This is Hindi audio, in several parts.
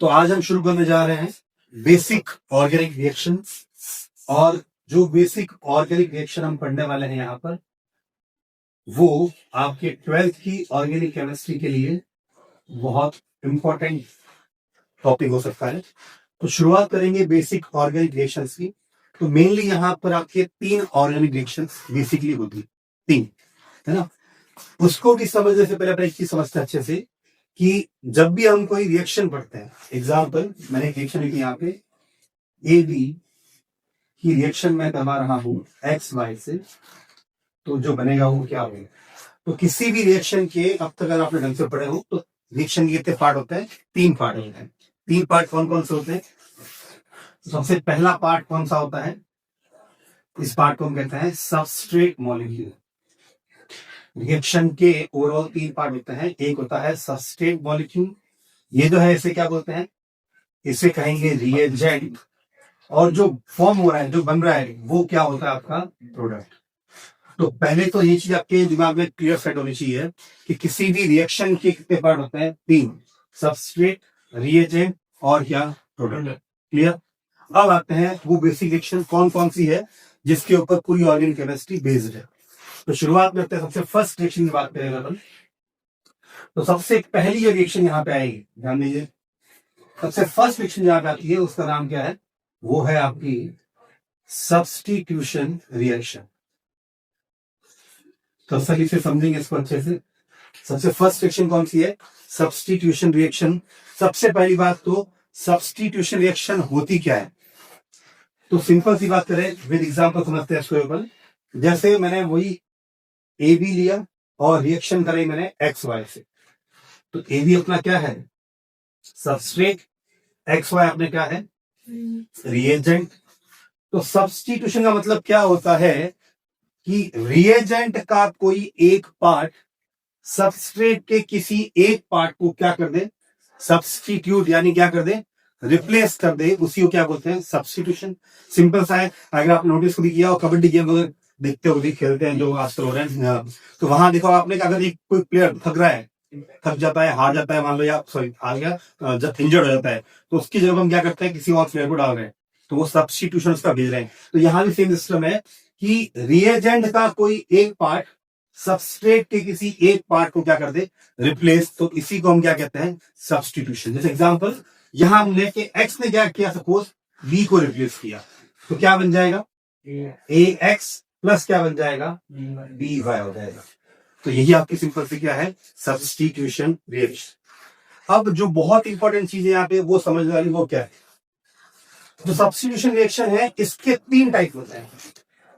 तो आज हम शुरू करने जा रहे हैं बेसिक ऑर्गेनिक रिएक्शन। और जो बेसिक ऑर्गेनिक रिएक्शन हम पढ़ने वाले हैं यहाँ पर, वो आपके 12th की ऑर्गेनिक केमिस्ट्री के लिए बहुत इंपॉर्टेंट टॉपिक हो सकता है। तो शुरुआत करेंगे बेसिक ऑर्गेनिक रिएक्शंस की। तो मेनली यहाँ पर आपके 3 ऑर्गेनिक रिएक्शंस बेसिकली होती है, 3, है ना। उसको भी समझने से पहले अपने एक चीज समझते हैं अच्छे से कि जब भी हम कोई रिएक्शन पढ़ते हैं, एग्जाम्पल मैंने एक रिएक्शन लिखी यहाँ पे, ए बी की रिएक्शन मैं करवा रहा हूं एक्स वाई से, तो जो बनेगा वो क्या होगा। तो किसी भी रिएक्शन के अब तक अगर आपने ढंग से पढ़े हो तो रिएक्शन के कितने पार्ट होते हैं? 3 पार्ट होते हैं। 3 पार्ट कौन कौन से होते हैं? सबसे पहला पार्ट कौन सा होता है? इस पार्ट को हम कहते हैं सबस्ट्रेट मॉलिक्यूल। रिएक्शन के ओवरऑल 3 पार्ट होते हैं। एक होता है सबस्ट्रेट मॉलिक्यूल, ये जो है इसे क्या बोलते हैं? इसे कहेंगे रिएजेंट। और जो फॉर्म हो रहा है, जो बन रहा है, वो क्या होता है? आपका प्रोडक्ट। तो पहले तो ये चीज आपके दिमाग में क्लियर सेट होनी चाहिए कि किसी भी रिएक्शन के कितने पार्ट होते हैं? 3, सबस्ट्रेट, रिएजेंट और क्या? प्रोडक्ट। क्लियर। अब आते हैं वो बेसिक रिएक्शन कौन कौन सी है जिसके ऊपर पूरी ऑर्गेनिक केमिस्ट्री बेस्ड है। तो शुरुआत में सबसे फर्स्ट रिएक्शन की बात करेंगे अपन। तो सबसे पहली जो रिएक्शन यहाँ पे आएगी, ध्यान दीजिए, सबसे फर्स्ट रिएक्शन यहाँ पे आती है उसका नाम क्या है? वो है आपकी सब्स्टिट्यूशन रिएक्शन। तसल्ली से समझेंगे इसको अच्छे से। सबसे फर्स्ट रिएक्शन कौन सी है? Substitution reaction. सबसे पहली बात तो सब्स्टिट्यूशन रिएक्शन होती क्या है? तो सिंपल सी बात करें, विद एग्जांपल समझते हैं इसको ऊपर। जैसे मैंने वही ए बी लिया और रिएक्शन करी मैंने एक्स वाई से। तो ए बी अपना क्या है? सबस्ट्रेट, एक्स वाई अपने क्या है? रिएजेंट। तो सब्स्टिट्यूशन का मतलब क्या होता है कि रिएजेंट का कोई एक पार्ट सबस्ट्रेट के किसी एक पार्ट को क्या कर दे? सब्स्टिट्यूट, यानी क्या कर दे? रिप्लेस कर दे। उसी को क्या बोलते हैं? सब्स्टिट्यूशन। सिंपल सा है। अगर आप नोटिस भी किया हो, कबड्डी गेम अगर देखते हो, भी खेलते हैं जो आजकल हो रहे हैं, तो वहां देखो आपने, अगर एक कोई प्लेयर थक रहा है, थक जाता है, हार जाता है, मान लो, या सॉरी हार गया, जब इंजर्ड हो जाता है, तो उसकी जगह हम क्या करते हैं? किसी और प्लेयर को डाल रहे हैं, तो वो सब्स्टिट्यूशन उसका भेज रहे हैं। तो यहाँ भी सेम सिस्टम है कि रिएजेंट का कोई एक पार्ट सबस्ट्रेट के किसी एक पार्ट को क्या कर दे? रिप्लेस। तो इसी को हम क्या कहते हैं? सब्स्टिट्यूशन। जैसे एग्जांपल यहां हमने कि एक्स ने क्या किया? सपोज बी को रिप्लेस किया, तो क्या बन जाएगा? ए एक्स प्लस क्या बन जाएगा? बी वाई हो जाएगा। तो यही आपकी सिंपल से क्या है? Substitution reaction. अब जो बहुत इंपॉर्टेंट चीज है यहाँ पे वो समझने वाली, वो क्या है? जो सब्स्टिट्यूशन रिएक्शन है इसके 3 टाइप होते हैं।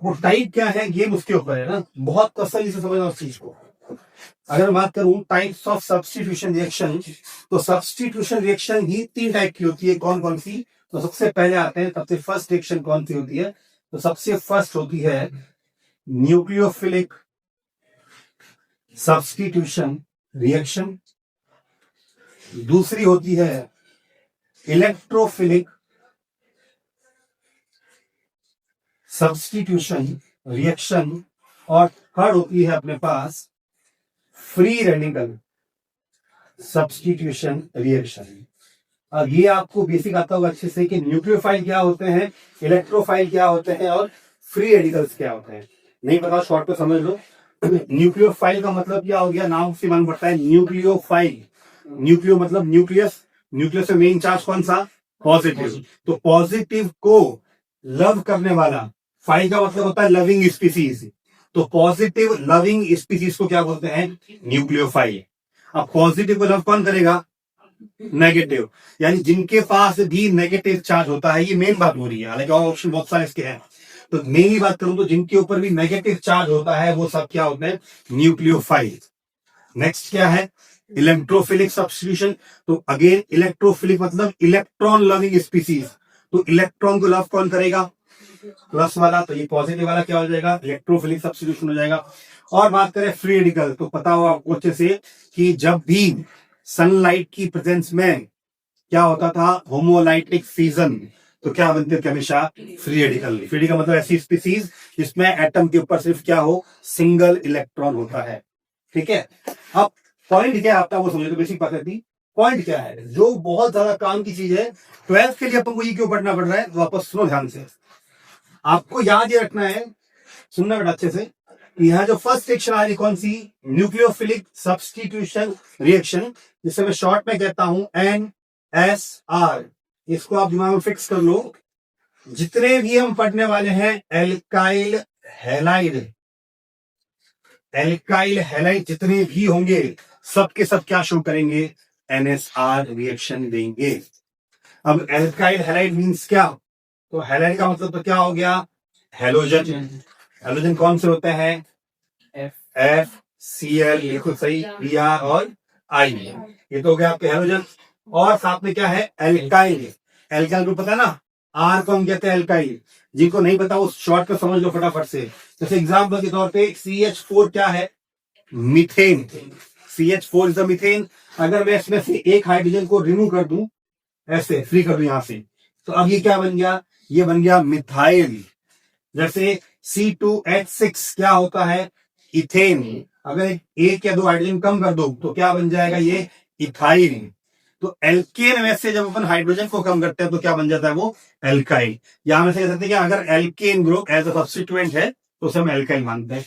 वो टाइप क्या है ये उसके ऊपर है ना, बहुत तसल्ली से समझना उस चीज को। अगर बात करूं टाइप्स ऑफ सब्स्टिट्यूशन रिएक्शन, तो सब्स्टिट्यूशन रिएक्शन ही 3 टाइप की होती है। कौन कौन सी? तो सबसे पहले आते हैं, सबसे फर्स्ट रिएक्शन कौन सी होती है? तो सबसे फर्स्ट होती है न्यूक्लियोफिलिक सब्स्टिट्यूशन रिएक्शन। दूसरी होती है इलेक्ट्रोफिलिक सब्स्टिट्यूशन रिएक्शन। और थर्ड होती है अपने पास फ्री रेडिकल सब्स्टिट्यूशन रिएक्शन। अब ये आपको बेसिक आता होगा अच्छे से कि न्यूक्लियोफाइल क्या होते हैं, इलेक्ट्रोफाइल क्या होते हैं और फ्री रेडिकल्स क्या होते हैं। नहीं पता, शॉर्ट पे समझ लो। न्यूक्लियोफाइल का मतलब क्या हो गया? नाम से मालूम पड़ता है, न्यूक्लियोफाइल। न्यूक्लियो मतलब न्यूक्लियस, न्यूक्लियस में मेन चार्ज कौन सा? पॉजिटिव। तो पॉजिटिव को लव करने वाला, फाइल का मतलब होता है लविंग स्पीसीज। तो पॉजिटिव लविंग स्पीसीज को क्या बोलते हैं? न्यूक्लियोफाइल। अब पॉजिटिव को लव कौन करेगा? नेगेटिव। यानी जिनके पास भी नेगेटिव चार्ज होता है, ये मेन बात हो रही है, हालांकि और ऑप्शन बहुत सारे इसके हैं। तो मेन बात करूं तो जिनके ऊपर भी नेगेटिव चार्ज होता है वो सब क्या होते हैं? न्यूक्लियोफाइल। नेक्स्ट क्या है? Electrophilic substitution. तो अगेन इलेक्ट्रोफिलिक मतलब इलेक्ट्रॉन लविंग स्पीसीज। तो इलेक्ट्रॉन को लव कौन करेगा? प्लस वाला। तो ये पॉजिटिव वाला क्या हो जाएगा? इलेक्ट्रोफिलिक सब्स्टिट्यूशन हो जाएगा। और बात करें फ्री रेडिकल, तो पता हो आपको अच्छे से कि जब भी सनलाइट की प्रेजेंस में क्या होता था? Homolytic fission. तो क्या बनते थे हमेशा? Free radical. फ्री रेडिकल मतलब ऐसी स्पीसीज जिसमें एटम के ऊपर सिर्फ क्या हो? सिंगल इलेक्ट्रॉन होता है। ठीक है। अब पॉइंट क्या आपका वो समझो, तो बेसिक बात थी पॉइंट क्या है, जो बहुत ज्यादा काम की चीज है, 12th के लिए अपन को ये क्यों पढ़ना पड़ रहा है, वापस सुनो ध्यान से। आपको याद ये रखना है, सुनना बेटा अच्छे से, यहाँ जो फर्स्ट रिएक्शन आ रही कौन सी, न्यूक्लियोफिलिक सब्स्टिट्यूशन रिएक्शन, जिसे मैं शॉर्ट में कहता हूं NSR। इसको आप दिमाग में फिक्स कर लो। जितने भी हम पढ़ने वाले हैं एल्काइल हैलाइड, एल्काइल हैलाइड जितने भी होंगे सबके सब क्या शो करेंगे, NSR रिएक्शन देंगे। अब एल्काइल हैलाइड मींस क्या, तो हैलाइड का मतलब तो क्या हो गया, हेलोजन। हेलोजन कौन से होते हैं, FCl, लिखो सही, Br और I, ये तो हो गया आपके हेलोजन। और साथ में क्या है, एल्काइल। एल्काइल को पता है ना, आर को हम कहते हैं एल्काइल। जिनको नहीं पता वो शॉर्ट में समझ लो फटाफट से। जैसे एग्जाम्पल के तौर पे CH4 क्या है, methane. CH4 is the methane. अगर मैं इसमें से एक हाइड्रोजन को रिमूव कर दूं, ऐसे फ्री कर दूं यहां से, तो अब ये क्या बन गया, ये बन गया मिथाइल। जैसे C2H6 क्या होता है, इथेन। अगर एक या दो हाइड्रोजन कम कर दो तो क्या बन जाएगा, ये इथाइल। तो एल्केन में से जब अपन हाइड्रोजन को कम करते हैं तो क्या बन जाता है, वो एल्काइल। यहां में से कह सकते हैं कि अगर alkane group as a substituent है तो उसे हम एल्काइल मानते हैं।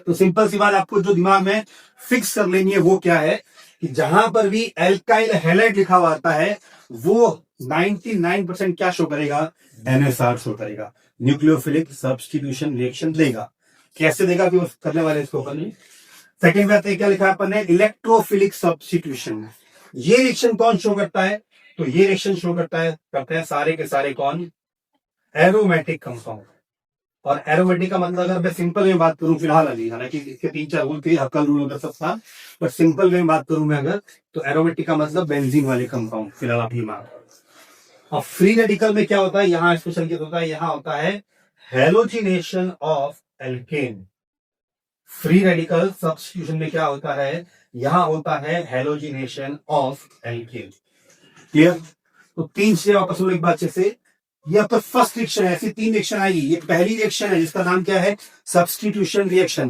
तो सिंपल सी बात आपको जो दिमाग में फिक्स कर लेनी है वो क्या है, कि जहां पर भी एल्काइल हैलाइड लिखा हुआ आता है वो 99% क्या शो करेगा, NSR शो करेगा, न्यूक्लियोफिलिक सब्स्टिट्यूशन रिएक्शन देगा। कैसे देगा कि करने वाले इसको करने। सेकेंड बात क्या लिखा है अपन ने, इलेक्ट्रोफिलिक सब्स्टिट्यूशन। ये रिएक्शन कौन शो करता है, तो ये रिएक्शन शो करते हैं सारे के सारे कौन, एरोमेटिक कंपाउंड। और एरोमेटिक का मतलब अगर मैं सिंपल में बात करूं फिलहाल अभी, हालांकि इसके 3-4 रूल थे, हक्का रूल होता सब था, बट सिंपल में बात करूं मैं अगर, तो एरोमेटिक का मतलब बेंजीन वाले कंपाउंड, फिलहाल आप ये मान। और फ्री रेडिकल में क्या होता है, यहां स्पेशल क्या होता है, यहां होता है halogenation of alkene. Free radical substitution में क्या होता है, यहां होता है हेलोजिनेशन ऑफ एल्केन। क्लियर। तो 3 चीजें वापस एक बात से, ये आपका फर्स्ट रिएक्शन है, ऐसी 3 रिएक्शन आएगी। ये पहली रिएक्शन है जिसका नाम क्या है, सब्स्टिट्यूशन रिएक्शन।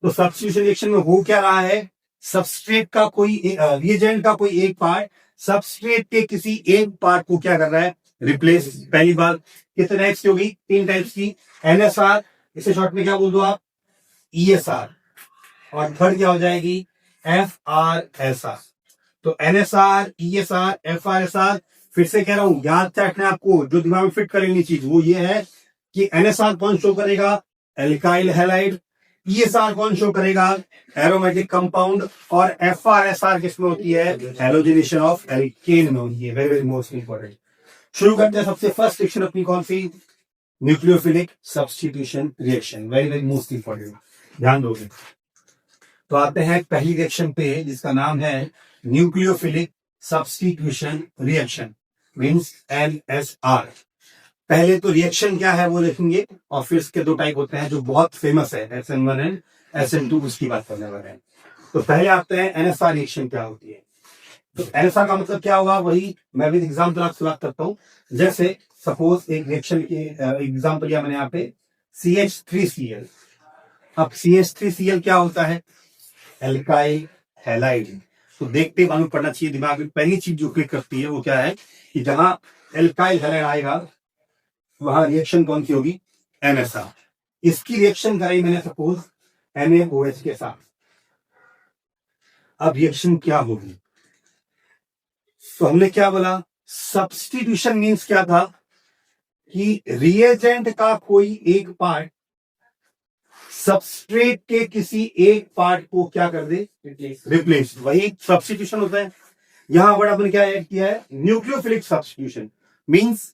तो सब्स्टिट्यूशन रिएक्शन में हो क्या रहा है, सबस्ट्रेट का कोई रिएजेंट का कोई एक पार्ट सबस्ट्रेट के किसी एक पार्ट को क्या कर रहा है, रिप्लेस। पहली बात कितने टाइप्स की होगी, 3 टाइप्स की, NSR, इसे शॉर्ट में क्या बोल दो आप, ESR। और थर्ड क्या हो जाएगी, FRSR। तो NSR, ESR, FRSR, फिर से कह रहा हूं याद रखना आपको, जो दिमाग में फिट करेंगी चीज वो ये है कि NSR कौन शो करेगा, एल्काइल हैलाइड। ESR कौन शो करेगा, एरोमेटिक कंपाउंड। और FRSR किसमें होती है, हेलोजिनेशन ऑफ एल्केन में होती है। Very very most important. शुरू करते हैं सबसे फर्स्ट रिएक्शन अपनी कौन सी, nucleophilic substitution reaction. Very very most important, ध्यान दोगे। तो आते हैं पहली रिएक्शन पे जिसका नाम है nucleophilic substitution reaction, means NSR। पहले तो रिएक्शन क्या है वो देखेंगे, और फिर इसके 2 टाइप होते हैं जो बहुत फेमस है, SN1 एंड SN2, उसकी बात करने वाले हैं। तो पहले आते हैं NSR रिएक्शन क्या होती है। तो NSR का मतलब क्या होगा, वही मैं भी एग्जाम्पल आपसे बात करता हूं। जैसे सपोज एक रिएक्शन की एग्जाम्पल लिया मैंने यहाँ पे, CH3Cl। अब CH3Cl क्या होता है, एल्काइल हैलाइड। तो देखते मालूम पड़ना चाहिए दिमाग में, पहली चीज जो क्लिक करती है वो क्या है, कि जहां एल्काइल हैलाइड आएगा वहां रिएक्शन कौन सी होगी, NSR। इसकी रिएक्शन कराई मैंने सपोज NaOH के साथ। अब रिएक्शन क्या होगी, तो हमने क्या बोला, सब्स्टिट्यूशन मींस क्या था, कि रिएजेंट का कोई एक पार्ट सबस्ट्रेट के किसी एक पार्ट को क्या कर दे, रिप्लेस। वही सब्स्टिट्यूशन होता है। यहां पर अपन क्या ऐड किया है, न्यूक्लियोफिलिक सब्स्टिट्यूशन मींस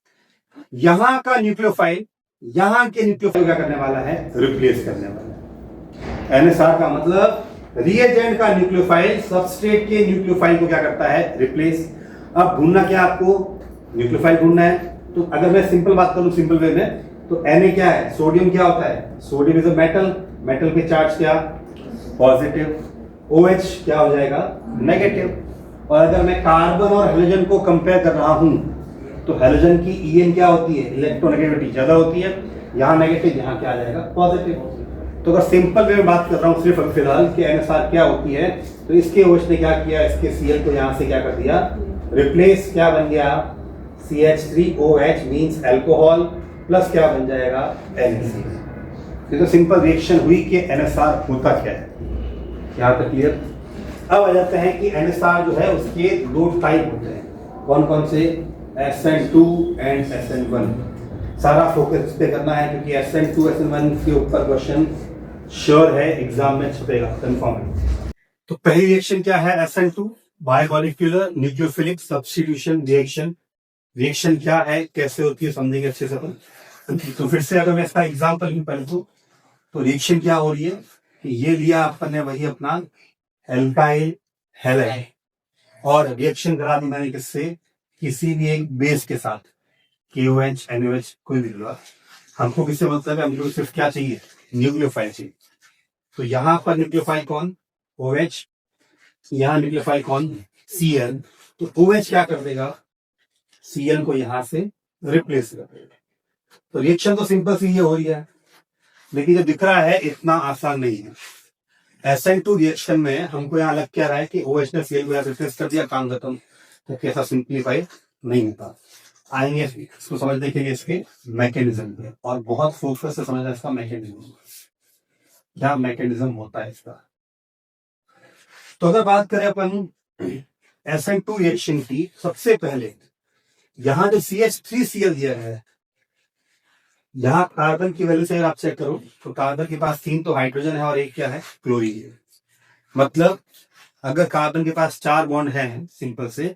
यहां का न्यूक्लियोफाइल यहां के न्यूक्लियोफाइल क्या करने वाला है, रिप्लेस करने वाला है। NSR का मतलब रिएजेंट का न्यूक्लियोफाइल सबस्ट्रेट के न्यूक्लियोफाइल को क्या करता है, रिप्लेस। अब ढूंढना क्या आपको, न्यूक्लियोफाइल ढूंढना है। तो अगर मैं सिंपल बात करूं, सिंपल वे में, तो Na क्या है, सोडियम क्या होता है, sodium is a metal, metal के चार्ज क्या, पॉजिटिव। OH क्या हो जाएगा, नेगेटिव। और अगर मैं कार्बन और हेलोजन को कंपेयर कर रहा हूं तो हेलोजन की En क्या होती है, इलेक्ट्रोनेगेटिविटी ज्यादा होती है, यहाँ नेगेटिव, यहाँ क्या आ जाएगा, पॉजिटिव। तो अगर सिंपल वे में बात कर रहा हूं सिर्फ फिलहाल कि NSR क्या होती है, तो इसके OH ने क्या किया, इसके Cl को यहाँ से क्या कर दिया, रिप्लेस, क्या बन गया, CH3OH मीन्स अल्कोहल प्लस क्या बन जाएगा, NaCl। ये तो सिंपल रिएक्शन हुई कि NSR होता क्या है, यहाँ तक क्लियर। अब आ जाते हैं कि NSR जो है उसके दो टाइप होते हैं, कौन कौन से, SN2 एंड SN1। सारा फोकस इस पे करना है क्योंकि SN2 SN1 के ऊपर क्वेश्चन श्योर है, एग्जाम में छपेगा, कंफर्म है। तो पहली रिएक्शन क्या है, SN2 bimolecular nucleophilic substitution reaction. Reaction क्या है, कैसे होती है, समझेंगे अच्छे से अपन। तो फिर से अगर मैं इसका एग्जाम्पल लूं पहले तो रिएक्शन क्या हो रही है कि ये लिया अपन ने वही अपना एल्काइल हैलाइड और रिएक्शन करा दी मैंने किससे, किसी भी एक बेस के साथ, KOH NOH कोई भी लो, हमको किससे मतलब है, हमको सिर्फ क्या चाहिए, न्यूक्लियोफाइल चाहिए। तो यहाँ पर न्यूक्लियोफाइल कौन, OH, यहाँ न्यूक्लियोफाइल कौन, Cl। तो OH क्या कर देगा, Cl को यहाँ से रिप्लेस कर देगा। तो रिएक्शन तो सिंपल सी ये हो रही है, लेकिन जो दिख रहा है इतना आसान नहीं है। SN2 रिएक्शन में हमको यहाँ लग क्या रहा है कि OH ने Cl को रिप्लेस कर दिया, काम खत्म। तो कैसा सिंप्लीफाई नहीं होता। आएंगे इसको समझ देखेंगे, इसके मैकेनिज्म पे, और बहुत फोकस से समझना इसका मैकेनिज्म, क्या मैकेनिज्म होता है इसका। तो अगर बात करें अपन SN2 रिएक्शन की, सबसे पहले यहाँ जो CH3Cl दिया है, यहाँ कार्बन की वैल्यू से अगर आप चेक करो तो कार्बन के पास 3 तो हाइड्रोजन है और एक क्या है, क्लोरीन है। मतलब अगर कार्बन के पास 4 बॉन्ड है सिंपल से,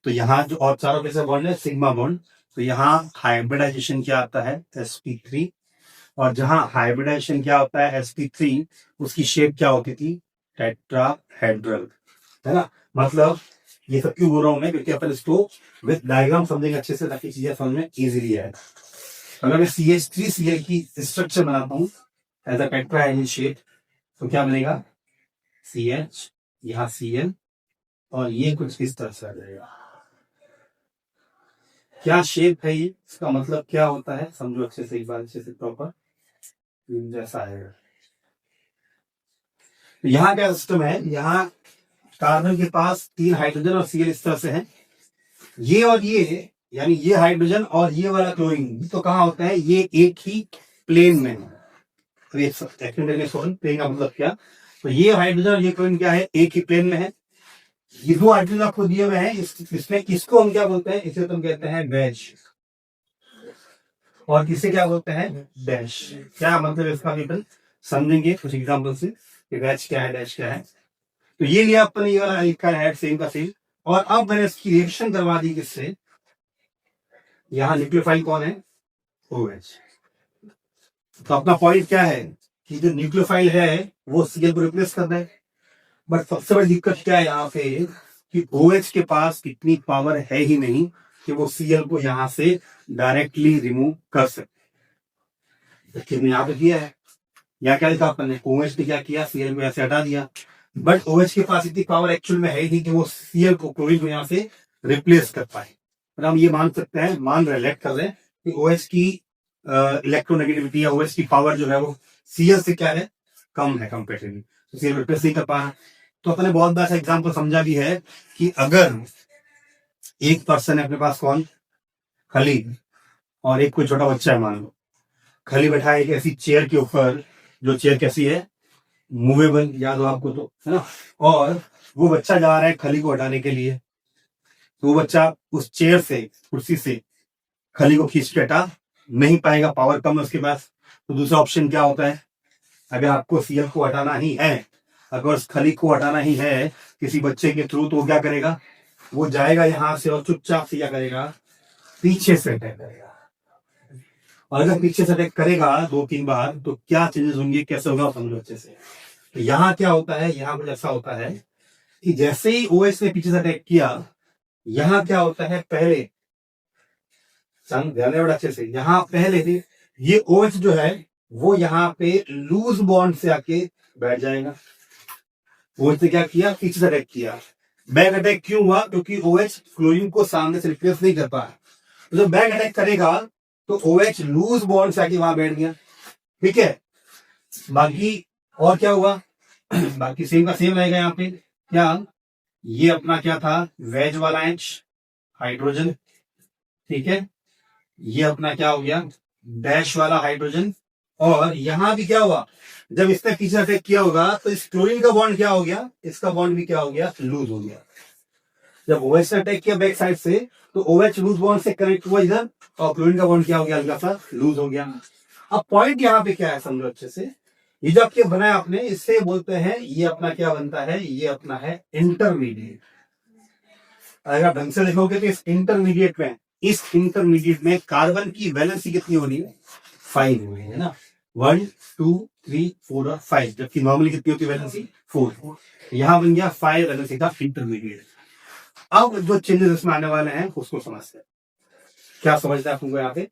तो यहाँ जो और चारों के साथ बॉन्ड है सिग्मा बॉन्ड, तो यहाँ हाइब्रिडाइजेशन क्या आता है, sp3। और जहां हाइब्रिडाइजेशन क्या होता है, sp3, उसकी शेप क्या होती थी, टेट्राहेड्रल, है ना। मतलब ये सब क्यों बोल रहा हूं मैं, क्योंकि अपन इसको विद डायग्राम समझेंगे अच्छे से, ताकि चीजें समझ में इजीली आए। अगर मैं CH3Cl की स्ट्रक्चर बनाता हूं एज अ टेट्राहेड्रल शेप, तो क्या बनेगा, CH, यहाँ Cl, और ये कुछ इस तरह से आ जाएगा। क्या शेप है ये, इसका मतलब क्या होता है, समझो अच्छे से, एक बार अच्छे से प्रॉपर जैसा आएगा। यहाँ क्या सिस्टम है, यहाँ कार्बन के पास 3 हाइड्रोजन और Cl इस तरह से है, ये और ये, यानी ये हाइड्रोजन और ये वाला क्लोरीन तो कहाँ होता है, ये एक ही प्लेन में। तो ये प्लेन का मतलब क्या, तो ये हाइड्रोजन और ये क्लोरीन क्या है, एक ही प्लेन में है। ये दो हाइड्रोजन आपको दिए हुए हैं, इसमें इसको हम क्या बोलते हैं, इसे तुम कहते हैं वैज, और किसे क्या बोलते हैं, डैश। क्या मतलब इसका भी अपन समझेंगे कुछ एग्जाम्पल से कि वैज क्या है, डैश क्या है। तो ये लिया अपन, ये वाला एल्काइल है सेम का सेम, और अब मैंने इसकी रिएक्शन करवा दी किससे, यहाँ न्यूक्लियोफाइल कौन है, OH। तो अपना पॉइंट क्या है कि जो न्यूक्लियोफाइल है वो Cl को रिप्लेस कर रहा है, बट सबसे बड़ी दिक्कत क्या है यहाँ पे कि OH के पास इतनी पावर है ही नहीं कि वो Cl को यहाँ से डायरेक्टली रिमूव कर सके। तो यहाँ पे किया है, यहाँ क्या लिखा अपन ने, OH ने क्या किया, Cl को ऐसे हटा दिया, बट OH के पास इतनी पावर एक्चुअल में है ही नहीं कि वो Cl को, क्लोरीन को यहाँ से रिप्लेस कर पाए। हम ये मान सकते हैं, मान रहे, लेट कर रहे हैं कि OH की इलेक्ट्रोनेगेटिविटी या OH की पावर जो है वो Cl से क्या है, कम है कंपेरेटिवली, तो Cl रिप्लेस नहीं कर पा रहा। तो अपने बहुत बार एग्जाम्पल समझा भी है कि अगर एक पर्सन है अपने पास, कौन, खली, और एक कोई छोटा बच्चा है, मान लो खली बैठा है एक ऐसी चेयर के ऊपर, जो चेयर कैसी है, मूवेबल, याद हो आपको तो, है ना। और वो बच्चा जा रहा है खली को हटाने के लिए, तो वो बच्चा उस चेयर से, कुर्सी से खली को खींच के हटा नहीं पाएगा, पावर कम है उसके पास। तो दूसरा ऑप्शन क्या होता है, अगर आपको Cl को हटाना ही है, अगर उस खली को हटाना ही है किसी बच्चे के थ्रू, तो वो क्या करेगा, वो जाएगा यहां से और चुपचाप से क्या करेगा, पीछे से अटैक करेगा। और अगर पीछे से अटैक करेगा 2-3 बार, तो क्या चेंजेस होंगे, कैसे होगा, समझो अच्छे से। तो यहाँ क्या होता है, यहाँ कुछ ऐसा होता है कि जैसे ही OH ने पीछे से अटैक किया, यहाँ क्या होता है, पहले ध्यान बड़ा अच्छे से, यहाँ पहले ये OH जो है वो यहाँ पे लूज बॉन्ड से आके बैठ जाएगा। OH ने क्या किया, पीछे से अटैक किया। बैक अटैक क्यों हुआ, क्योंकि OH क्लोरीन को सामने से रिप्लेस नहीं कर पाया। तो जब बैक अटैक करेगा तो OH लूज बॉन्ड से आके वहां बैठ गया, ठीक है। बाकी और क्या हुआ, बाकी सेम का सेम रहेगा यहाँ पे, क्या, ये अपना क्या था, वेज वाला एच हाइड्रोजन, ठीक है, ये अपना क्या हो गया, डैश वाला हाइड्रोजन। और यहां भी क्या हुआ, जब इसने पीछे अटैक किया होगा तो इस क्लोरीन का बॉन्ड क्या हो गया, इसका बॉन्ड भी क्या हो गया, लूज हो गया। जब OH ने अटैक किया बैक साइड से तो OH लूज बॉन्ड से कनेक्ट हुआ इधर, और क्लोरीन का बॉन्ड क्या हो गया, हल्का सा लूज हो गया। अब पॉइंट यहाँ पे क्या है, समझो अच्छे से, ये जो आपके बनाया आपने, इससे बोलते हैं ये अपना क्या बनता है, ये अपना है इंटरमीडिएट। अगर आप ढंग से देखोगे तो इस इंटरमीडिएट में कार्बन की वैलेंसी कितनी होनी है, 5 होनी है ना, 1 2 3 4 और 5, जबकि नॉर्मली कितनी होती है वैलेंसी, 4। यहां बन गया 5 वैलेंसी का इंटरमीडिएट। अब जो चेंजेस इसमें आने वाले हैं उसको समझते हैं। क्या समझना है आपको यहाँ पे,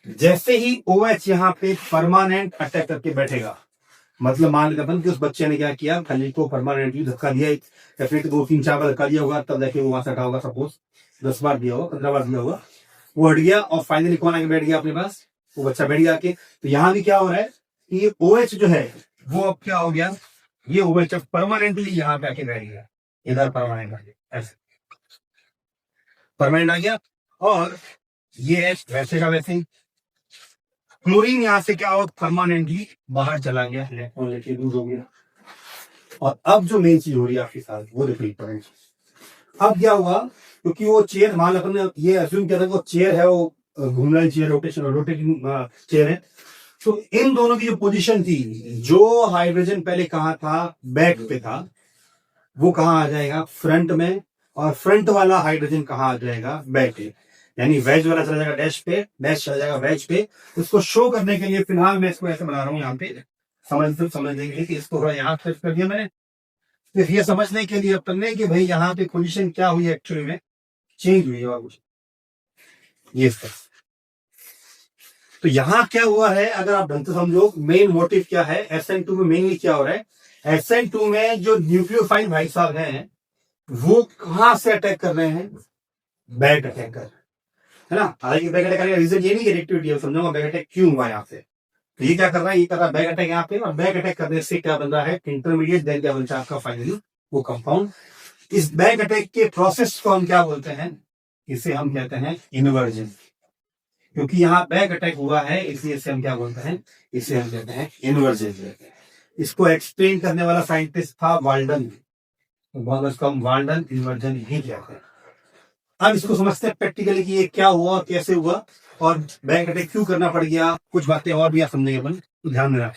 जैसे ही OH यहाँ पे परमानेंट अटैक करके बैठेगा, मतलब मान लेते अपन कि उस बच्चे ने क्या किया, खली को परमानेंटली धक्का दिया, या फिर 2 3 4 बार धक्का दिया होगा, तब जाके वो वहां से हटा होगा, सपोज 10 बार दिया होगा, 15 बार दिया होगा, वो हट गया और फाइनली कौन आके बैठ गया अपने पास, वो बच्चा बैठ गया आके। तो यहाँ भी क्या हो रहा है कि ये OH जो है वो अब क्या हो गया, ये OH अब परमानेंटली यहाँ पे आके बैठ गया, इधर परमानेंट ऐसे परमानेंट आ गया। और ये वैसे का वैसे ही क्लोरीन यहाँ से क्या हो, परमानेंटली बाहर चला गया, इलेक्ट्रॉन लेके लूज हो गया। और अब जो मेन चीज हो रही है आपके साथ वो देखो, अब क्या हुआ, क्योंकि वो चेयर, मान अपन ने ये अज्यूम किया था कि वो चेयर है, वो घूमने वाली चेयर, रोटेटिंग चेयर है। तो इन दोनों की जो पोजीशन थी, जो हाइड्रोजन पहले कहाँ था, बैक पे था, वो कहाँ आ जाएगा, फ्रंट में, और फ्रंट वाला हाइड्रोजन कहाँ आ जाएगा, बैक पे। यानी वेज वाला चला जाएगा डैश पे, डैश चला जाएगा वेज पे। उसको शो करने के लिए फिलहाल मैं इसको ऐसे बना रहा हूँ यहाँ पे, समझने के लिए कि इसको थोड़ा यहाँ फिक्स कर दिया मैंने, सिर्फ ये समझने के लिए अपन ने कि भाई यहाँ पे पोजीशन क्या हुई है, एक्चुअली में चेंज हुई है और कुछ ये इसका। तो यहाँ क्या हुआ है, अगर आप ढंग से समझो, मेन मोटिव क्या है, SN2 में मेनली क्या हो रहा है, SN2 में जो न्यूक्लियोफाइल भाई साहब हैं वो कहां से अटैक कर रहे हैं, बैक अटैक कर, है ना। हालांकि बैक अटैक का रीजन ये नहीं है रिएक्टिविटी, समझूंगा बैक अटैक क्यों हुआ यहाँ से। तो ये क्या कर रहा है, ये कर रहा है बैक अटैक यहाँ पे, और बैक अटैक करने से क्या बन रहा है, इंटरमीडिएट, देन क्या बनता है आपका फाइनली वो कंपाउंड। इस बैक अटैक के प्रोसेस को हम क्या बोलते हैं, इसे हम कहते हैं इन्वर्जन। क्योंकि यहाँ बैक अटैक हुआ है इसलिए इसे हम क्या बोलते हैं, इसे हम कहते हैं इन्वर्जन। इसको एक्सप्लेन करने वाला साइंटिस्ट था वाल्डन, उसको हम वाल्डन इन्वर्जन ही कहते हैं। अब इसको समझते हैं प्रैक्टिकली कि ये क्या हुआ और कैसे हुआ, और बैक अटैक क्यों करना पड़ गया, कुछ बातें और भी आप समझेंगे अपन, तो ध्यान देना।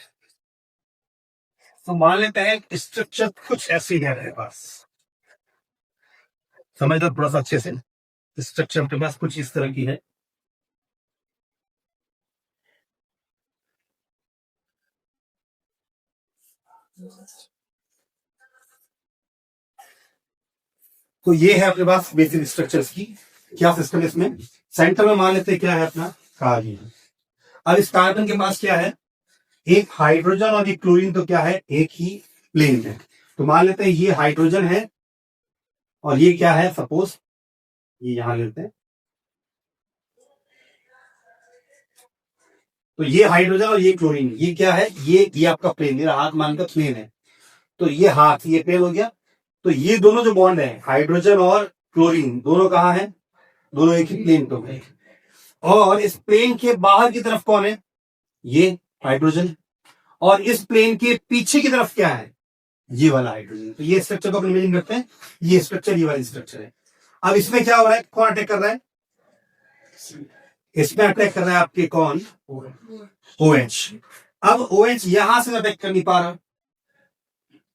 तो मान लेते हैं स्ट्रक्चर कुछ ऐसी है मेरे पास, समझ लो थोड़ा सा अच्छे से, स्ट्रक्चर अपने पास कुछ इस तरह की है। तो ये है अपने पास बेसिक स्ट्रक्चर्स की, क्या सिस्टम इसमें, सेंटर में मान लेते हैं क्या है अपना, कार्बन। अब इस कार्बन के पास क्या है, एक हाइड्रोजन और एक क्लोरीन, तो क्या है, एक ही प्लेन है। तो मान लेते हैं ये हाइड्रोजन है और ये क्या है, सपोज ये यहां लेते हैं, तो ये हाइड्रोजन और ये क्लोरीन, ये क्या है, ये आपका प्लेन, मेरा हाथ मानकर प्लेन है, तो ये हाथ, ये प्लेन हो गया। तो ये दोनों जो बॉन्ड है, हाइड्रोजन और क्लोरीन, दोनों कहां है, दोनों एक ही प्लेन पे है। और इस प्लेन के बाहर की तरफ कौन है, ये हाइड्रोजन, और इस प्लेन के पीछे की तरफ क्या है, ये वाला हाइड्रोजन। तो ये स्ट्रक्चर को अपन इमेजिन करते हैं, ये स्ट्रक्चर ये वाली स्ट्रक्चर है। अब इसमें क्या हो रहा है, कौन अटैक कर रहा है, इसमें अटैक कर रहा है आपके कौन, OH। अब OH यहां से अटैक कर नहीं पा रहा,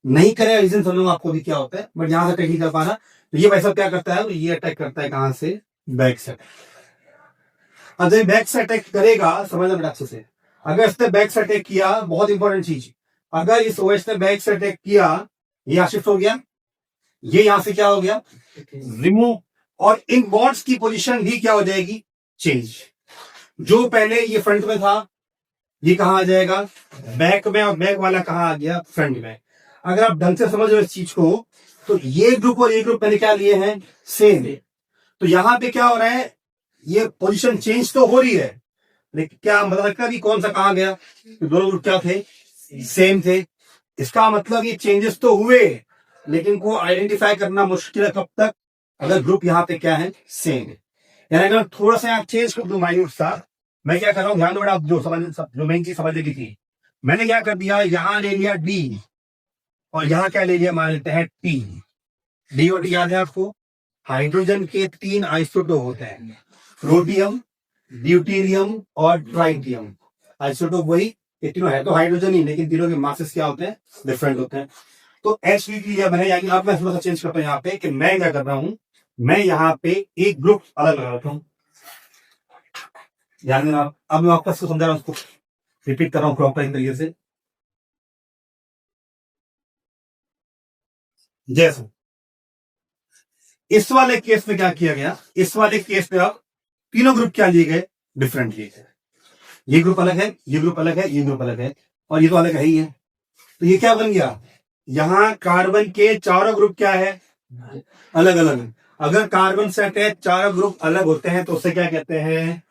नहीं करे रीजन समझूंगा आपको भी क्या होता है, बट यहां से अटैक नहीं कर पा रहा। तो ये वैसा क्या करता है, तो ये अटैक करता है कहां से, बैक से। अब जब बैक से अटैक करेगा, समझना बेटा अच्छे से, अगर इसने बैक से अटैक किया, बहुत इंपॉर्टेंट चीज, अगर इस OH ने बैक से अटैक किया, ये शिफ्ट हो गया, ये यहां से क्या हो गया, रिमूव, और इन बॉन्ड्स की पोजीशन भी क्या हो जाएगी, चेंज। जो पहले ये फ्रंट में था, ये कहां आ जाएगा, बैक में, और बैक वाला कहां आ गया, फ्रंट में। अगर आप ढंग से समझो इस चीज को, तो ये ग्रुप और ये ग्रुप मैंने क्या लिए हैं, सेम। तो यहां पे क्या हो रहा है, ये पोजीशन चेंज तो हो रही है, लेकिन क्या मतलब लगता है कि कौन सा कहां गया, तो दोनों ग्रुप क्या थे, सेम थे। इसका मतलब ये चेंजेस तो हुए, लेकिन को आइडेंटिफाई करना मुश्किल है कब तक, अगर ग्रुप यहाँ पे क्या है, सेम है। यानी अगर थोड़ा सा आप चेंज कर दो माइन्यूट सा, मैं क्या कर रहा हूँ, ध्यान दो बेटा, आप जो मेन चीज समझने की थी, मैंने क्या कर दिया, यहाँ ले लिया डी और यहाँ क्या ले लिया, मान लेते हैं टी। डी और टी याद है आपको, हाइड्रोजन के 3 आइसोटोप होते हैं, रोडियम, ड्यूटेरियम और ट्राइटियम। आइसोटोप वही, ये तीनों है तो हाइड्रोजन ही, लेकिन तीनों के मासेस क्या होते हैं, डिफरेंट होते हैं। तो एच लिया मैंने, यानी अब मैं थोड़ा सा चेंज करता हूँ यहाँ पे, कि मैं क्या कर रहा हूँ, मैं यहाँ पे एक ग्रुप अलग लगाता हूँ। ध्यान देना, अब मैं वापस को समझा रहा हूँ, उसको रिपीट कर रहा हूँ प्रॉपर तरीके से। जैसे इस वाले केस में क्या किया गया, इस वाले केस में अब तीनों ग्रुप क्या लिए गए, डिफरेंट लिए गए। ये ग्रुप अलग है, ये ग्रुप अलग है, ये ग्रुप अलग है, और ये तो अलग है ही है। तो ये क्या बन गया, यहाँ कार्बन के चारों ग्रुप क्या है, अलग अलग। अगर कार्बन से अटैच चारों ग्रुप अलग होते हैं तो उसे क्या कहते हैं,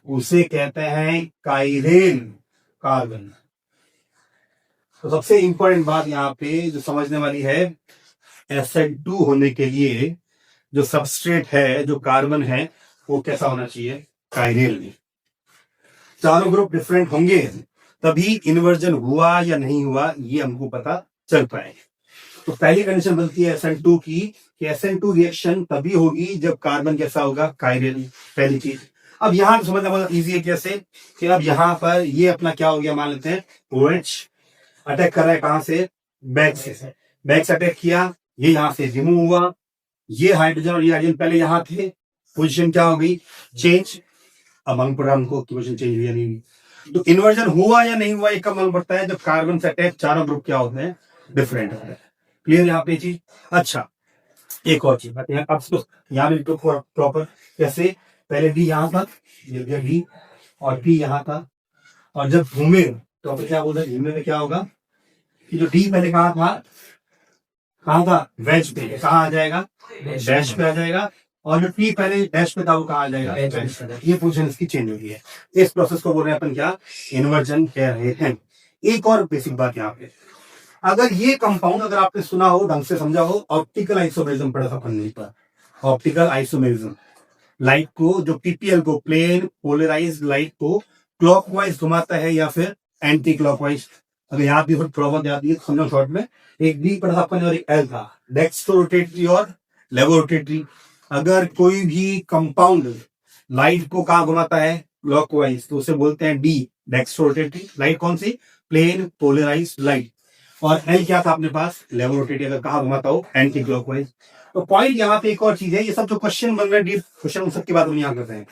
उसे कहते हैं काइरेल कार्बन। तो सबसे इंपॉर्टेंट बात यहाँ पे जो समझने वाली है, SN2 होने के लिए जो सबस्ट्रेट है, जो कार्बन है, वो कैसा होना चाहिए, काइरेल में। चारों ग्रुप डिफरेंट होंगे तभी इन्वर्जन हुआ या नहीं हुआ ये हमको पता चल पाए। तो पहली कंडीशन बनती है SN2 की, कि SN2 रिएक्शन तभी होगी जब कार्बन कैसा होगा, काइरेल, पहली चीज। अब यहां समझना बहुत इजी है, कैसे कि अब यहां पर ये अपना क्या हो गया, मान लेते हैं OH अटैक कर रहा है, कहां से, बैक से, बैक से अटैक किया, ये यहां से रिमूव हुआ, ये हाइड्रोजन और ये हाइड्रोजन पहले यहां थे, पोजीशन क्या हो गई, चेंज। अब मालूम पड़ा हमको पोजीशन चेंज हुई या नहीं हुई। तो इन्वर्जन हुआ या नहीं हुआ ये कब मालूम पड़ता है, जब कार्बन से अटैच चारों ग्रुप क्या होते हैं, डिफरेंट होते हैं। क्लियर यहाँ पे चीज। अच्छा, एक और चीज बात अब तो यहाँ भी प्रॉपर, कैसे, पहले डी यहाँ था, ये डी और टी यहाँ था, और जब घूमे तो अब क्या बोल रहे हैं, घूमने में क्या होगा कि जो डी पहले कहाँ था, वेज पे, कहाँ आ जाएगा, डैश पे आ जाएगा, और जो टी पहले डैश पे था वो कहाँ आ जाएगा, ये पोजीशन इसकी चेंज हो गई है। इस प्रोसेस को बोल रहे हैं अपन क्या, इन्वर्जन कह रहे हैं। एक और बेसिक बात यहाँ पे, अगर ये कंपाउंड अगर आपने सुना हो, ढंग से समझा हो, ऑप्टिकल आइसोमेरिज्म पढ़ा था अपन पर, ऑप्टिकल आइसोमेरिज्म, लाइट को, जो पीपीएल को, प्लेन पोलराइज्ड लाइट को क्लॉकवाइज घुमाता है या फिर एंटी क्लॉकवाइज। अगर याद भी प्रॉब्लम याद नहीं समझो शॉर्ट में, एक डी पढ़ा था अपन और एक एल था, डेक्स्ट्रो रोटेटरी और लेवो रोटेटरी। अगर कोई भी कंपाउंड लाइट को कहाँ घुमाता है, क्लॉकवाइज, तो उसे बोलते हैं डी, डेक्स्ट्रो रोटेटरी। लाइट कौन सी, प्लेन पोलराइज्ड लाइट। और एल क्या था अपने पास, लेवो रोटेटरी, अगर कहाँ घुमाता हो, एंटी क्लॉकवाइज। तो पॉइंट यहाँ पे एक और चीज है, ये सब जो क्वेश्चन बन रहे हैं डीप क्वेश्चन, सबके बाद हम यहाँ करते हैं।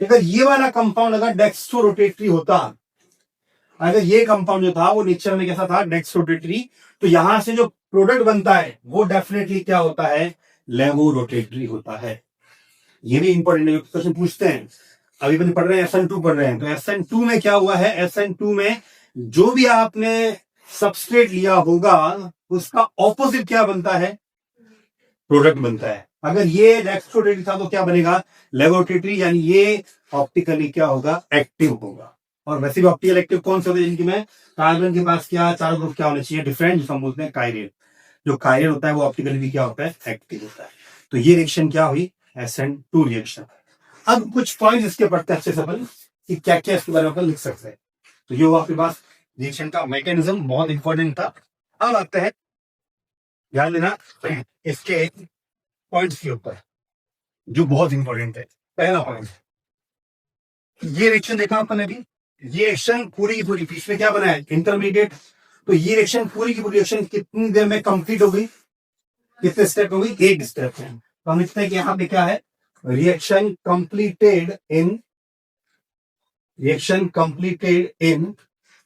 अगर ये वाला कंपाउंड अगर डेक्स्ट्रो रोटेटरी होता, अगर ये कंपाउंड जो था वो नेचर में कैसा था, डेक्स्ट्रो रोटेटरी, तो यहां से जो प्रोडक्ट बनता है वो डेफिनेटली क्या होता है, लेवो रोटेटरी होता है। ये भी इंपॉर्टेंट क्वेश्चन पूछते हैं। अभी अपन पढ़ रहे हैं SN2 पढ़ रहे हैं, तो SN2 में क्या हुआ है, SN2 में जो भी आपने सबस्ट्रेट लिया होगा उसका ऑपोजिट क्या बनता है, प्रोडक्ट बनता है। अगर ये डेक्स्ट्रो रोटेटरी था तो क्या बनेगा, लेवो रोटेटरी, यानी ये ऑप्टिकली क्या होगा, एक्टिव होगा। और वैसे भी ऑप्टिकल एक्टिव कौन से होते हैं, जिनकी में कार्बन के पास क्या, चारों ग्रुप क्या होने चाहिए, डिफरेंट, जिसको हम बोलते हैं काइरेल। जो काइरेल होता है वो ऑप्टिकली भी क्या होता है, एक्टिव होता है। तो ये रिएक्शन क्या हुई, SN2 रिएक्शन। अब कुछ पॉइंट इसके पढ़ते हैं अच्छे से अपन, कि क्या क्या इसके बारे में अपन लिख सकते हैं। तो ये हुआ आपके पास रिएक्शन का मैकेनिज्म, बहुत इंपॉर्टेंट था। अब आते हैं, ध्यान देना इसके पॉइंट्स के ऊपर जो बहुत इंपॉर्टेंट है। पहला पॉइंट, ये रिएक्शन देखा अपन अभी, ये रिएक्शन पूरी की पूरी, बीच में क्या बना है, इंटरमीडिएट। तो ये रिएक्शन पूरी की पूरी रिएक्शन कितनी देर में कंप्लीट हो गई, कितने स्टेप हो गई, 8 स्टेप है। तो हम लिखते हैं कि यहाँ पे क्या है, reaction completed in, reaction completed in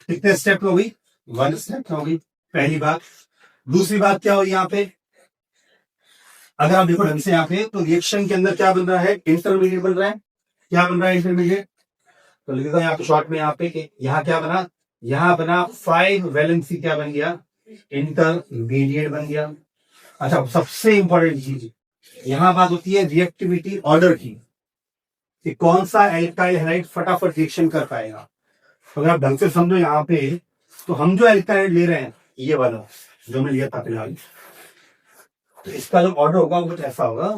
कितने स्टेप हो गई, 1 स्टेप हो गई, पहली बात। दूसरी बात क्या हुई यहाँ पे, अगर आप देखो ढंग से यहाँ पे, तो रिएक्शन के अंदर क्या बन रहा है, इंटरमीडिएट बन रहा है। क्या बन रहा है, इंटरमीडिएट। तो लिखता हूं यहाँ पे शॉर्ट में, यहाँ पे कि यहाँ क्या बना, यहाँ बना 5 वैलेंसी क्या बन गया, इंटरमीडिएट बन गया। अच्छा, सबसे इंपॉर्टेंट चीज यहाँ बात होती है रिएक्टिविटी ऑर्डर की, कि कौन सा एल्काइल हैलाइड फटाफट रिएक्शन कर पाएगा। तो अगर आप ढंग से समझो यहाँ पे, तो हम जो एल्काइल ले रहे हैं, ये वाला जो मैं लिया था फिलहाल, तो इसका जो ऑर्डर होगा वो कुछ ऐसा होगा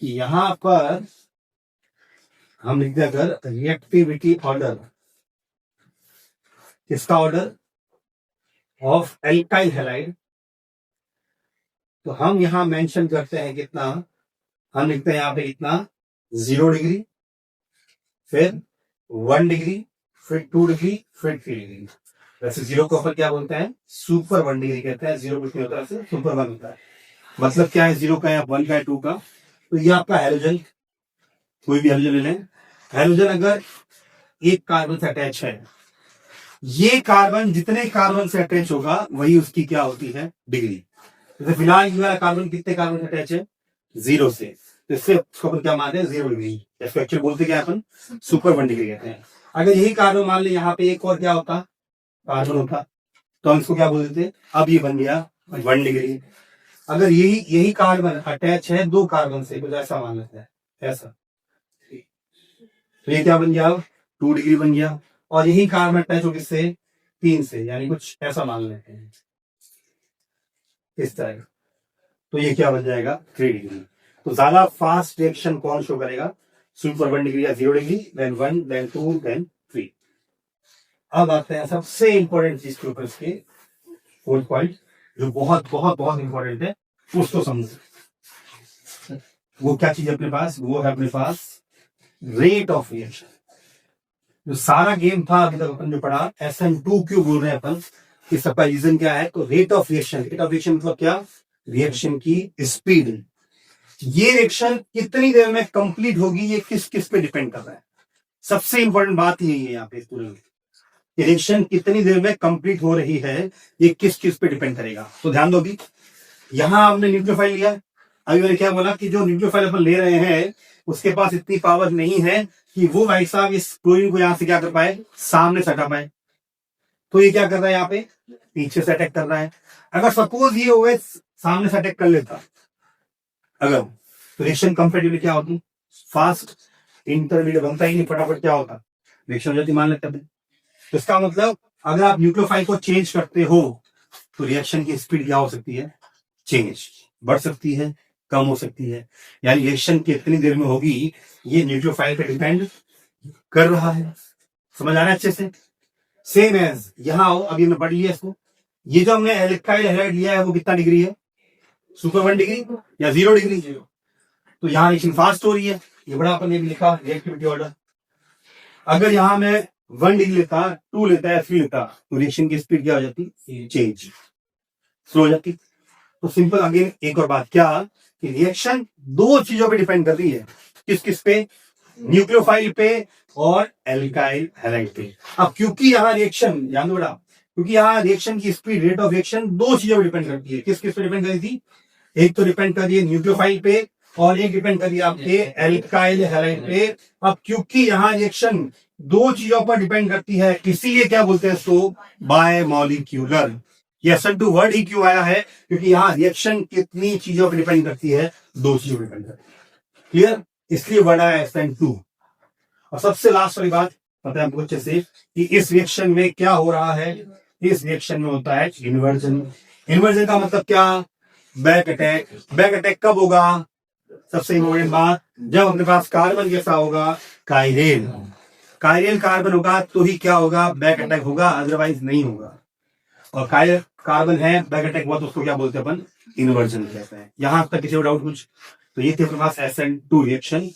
कि यहां पर हम लिखते हैं अगर रिएक्टिविटी ऑर्डर, इसका ऑर्डर ऑफ एल्काइल हैलाइड, तो हम यहां मेंशन करते हैं कितना, हम लिखते हैं यहां पे कितना 0 डिग्री, फिर 1 डिग्री, फिर 2 डिग्री, फिर 3 डिग्री। वैसे 0 को अपन क्या बोलते हैं, सुपर 1 डिग्री कहते हैं। 0 कुछ नहीं होता है, सुपर 1 होता है। मतलब क्या है 0 का या 1 का या 2 का, तो ये आपका हैलोजन, कोई भी हैलोजन ले लें। हैलोजन अगर एक कार्बन से अटैच है, ये कार्बन जितने कार्बन से अटैच होगा वही उसकी क्या होती है, डिग्री। जैसे फिलहाल ये वाला कार्बन कितने कार्बन से अटैच है, 0 से, तो इससे उसको अपन क्या मानते हैं, 0 डिग्री। इसको एक्चुअली बोलते क्या अपन, सुपर 1 डिग्री कहते हैं। अगर यही कार्बन मान ले यहाँ पे एक और क्या होता, कार्बन होता, तो हम इसको क्या बोल देते, अब ये बन गया 1 डिग्री। अगर यही कार्बन अटैच है 2 कार्बन से, कुछ ऐसा मान लेते हैं, ऐसा, तो ये क्या बन गया, 2 डिग्री बन गया। और यही कार्बन अटैच हो किससे, 3 से, यानी कुछ ऐसा मान लेते हैं इस तरह, तो ये क्या बन जाएगा, 3 डिग्री। तो ज्यादा फास्ट रिएक्शन कौन शो करेगा, सुपर 1 डिग्री या 0 डिग्री, देन 1, देन 2, देन 3। अब आते हैं सबसे इंपॉर्टेंट चीज के ऊपर, इसके 4th पॉइंट, जो बहुत बहुत बहुत इंपॉर्टेंट है, उसको समझो। वो क्या चीज है अपने पास, वो है अपने पास रेट ऑफ रिएक्शन। जो सारा गेम था अभी तक अपन जो पढ़ा, SN2 क्यों बोल रहे हैं अपन, इस सबका रीजन क्या है, तो rate of reaction. Rate of reaction मतलब क्या, रिएक्शन की स्पीड। ये रिएक्शन कितनी देर में कंप्लीट होगी, ये किस किस पे डिपेंड कर रहा है। सबसे इंपॉर्टेंट बात यही है यहाँ पे पूरे, रिएक्शन कितनी देर में कंप्लीट हो रही है, ये किस किस पे डिपेंड करेगा। तो ध्यान दो, अभी यहां हमने न्यूक्लियोफाइल लिया, अभी मैंने क्या बोला कि जो न्यूक्लियोफाइल अपन ले रहे हैं उसके पास इतनी पावर नहीं है कि वो भाई साहब इस क्लोरीन को यहां से क्या कर पाए, सामने से हटा पाए। तो ये क्या कर रहा है, यहाँ पे पीछे से अटैक कर रहा है। अगर सपोज ये हुए सामने से अटैक कर लेता, अगर, तो रिएक्शन कंपेरेटिवली क्या होती, फास्ट, इंटरमीडिएट बनता ही नहीं, फटाफट क्या होता, रिएक्शन हो जाती, मान लेते हैं। तो इसका मतलब अगर आप न्यूक्लियोफाइल को चेंज करते हो तो रिएक्शन की स्पीड क्या हो सकती है, चेंज, बढ़ सकती है, कम हो सकती है। यानी रिएक्शन कितनी देर में होगी ये न्यूक्लियोफाइल पे डिपेंड कर रहा है। समझ आ रहा है अच्छे से। सेम एज यहां आओ, अभी हमने पढ़ लिया इसको, ये जो हमने एल्काइल हैलाइड लिया है वो कितना डिग्री है, सुपर 1 डिग्री या 0 डिग्री। तो यहाँ रिएक्शन फास्ट हो रही है, ये बड़ा अपन ने भी लिखा रिएक्टिविटी ऑर्डर। अगर यहां मैं 1 डिग्री लेता, 2 लेता है, 3 लेता, तो रिएक्शन की स्पीड क्या हो जाती, चेंज, स्लो हो जाती। तो सिंपल अगेन एक और बात क्या, कि रिएक्शन 2 चीजों पे डिपेंड कर रही है, किस किस पे, न्यूक्लियोफाइल पे और एल्काइल हैलाइड पे। अब क्योंकि यहाँ रिएक्शन, ध्यान दो बेटा, क्योंकि यहाँ रिएक्शन की स्पीड, रेट ऑफ रिएक्शन 2 चीजों पे डिपेंड करती है। किस किस पे डिपेंड कर रही थी, एक तो डिपेंड कर रही है न्यूक्लियोफाइल पे और एक डिपेंड कर रही है आपके एल्काइल हैलाइड पे। अब क्योंकि यहाँ रिएक्शन 2 चीजों पर डिपेंड करती है, इसीलिए क्या बोलते हैं इसको, बायमॉलिक्यूलर। ये SN2 वर्ड ही क्यों आया है, क्योंकि यहाँ रिएक्शन कितनी चीजों पर डिपेंड करती है, 2 चीजों पर डिपेंड करती है। क्लियर, इसलिए वर्ड आया SN2। और सबसे लास्ट वाली बात पता है आपको अच्छे से, कि इस रिएक्शन में क्या हो रहा है, इस रिएक्शन में होता है इन्वर्जन। इन्वर्जन का मतलब क्या, बैक अटैक। बैक अटैक कब होगा, सबसे इंपॉर्टेंट बात, जब अपने पास कार्बन कैसा होगा, काइरेल। काइरेल कार्बन होगा तो ही क्या होगा, बैक अटैक होगा, अदरवाइज नहीं होगा। और कार्बन है, बैक अटैक हुआ तो उसको क्या बोलते हैं अपन, इन्वर्जन कहते हैं। यहां तक किसी को डाउट कुछ, तो ये थे अपने पास SN2 रिएक्शन।